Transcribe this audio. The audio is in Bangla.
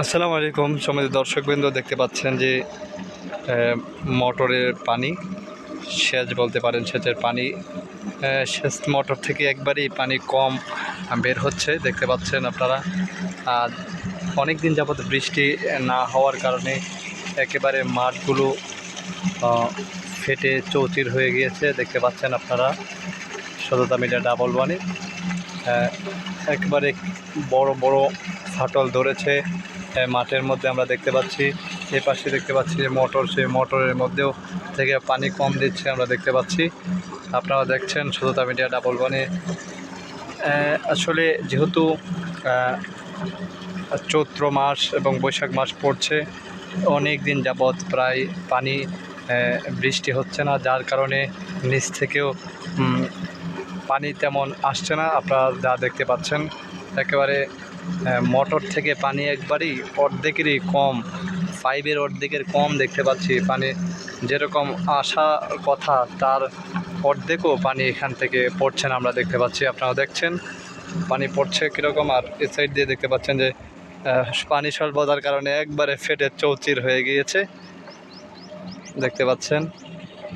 আসসালামু আলাইকুম সম্মানিত দর্শকবৃন্দ, দেখতে পাচ্ছেন যে মোটরের পানি সেচ বলতে পারেন, সেচের পানি সেচ মোটর থেকে একবারেই পানি কম বের হচ্ছে দেখতে পাচ্ছেন আপনারা। আর অনেক দিন যাবত বৃষ্টি না হওয়ার কারণে একেবারে মাঠগুলো ফেটে চৌচির হয়ে গিয়েছে দেখতে পাচ্ছেন আপনারা। সততা মিডিয়া ডাবল ওয়ানে একবারে বড় বড় ফাটল ধরেছে মাঠের মধ্যে আমরা দেখতে পাচ্ছি। এ পাশে দেখতে পাচ্ছি যে মোটর, সেই মোটরের মধ্যেও থেকে পানি কম দিচ্ছে আমরা দেখতে পাচ্ছি। আপনারা দেখছেন সততা মিডিয়া ডাবল ওয়ানে। আসলে যেহেতু চৈত্র মাস এবং বৈশাখ মাস পড়ছে, অনেক দিন যাবৎ প্রায় পানি বৃষ্টি হচ্ছে না, যার কারণে নিচ থেকেও পানি তেমন আসছে না। আপনারা যা দেখতে পাচ্ছেন একেবারে মোটর থেকে পানি একবারই অর্ধেকেরই কম, পাইপের অর্ধেকের কম দেখতে পাচ্ছি। পানি যেরকম আসা কথা তার অর্ধেকও পানি এখান থেকে পড়ছে না আমরা দেখতে পাচ্ছি। আপনারা দেখছেন পানি পড়ছে কীরকম। আর এ সাইড দিয়ে দেখতে পাচ্ছেন যে পানি স্বল্পতার কারণে একবারে ফেটে চৌচির হয়ে গিয়েছে দেখতে পাচ্ছেন।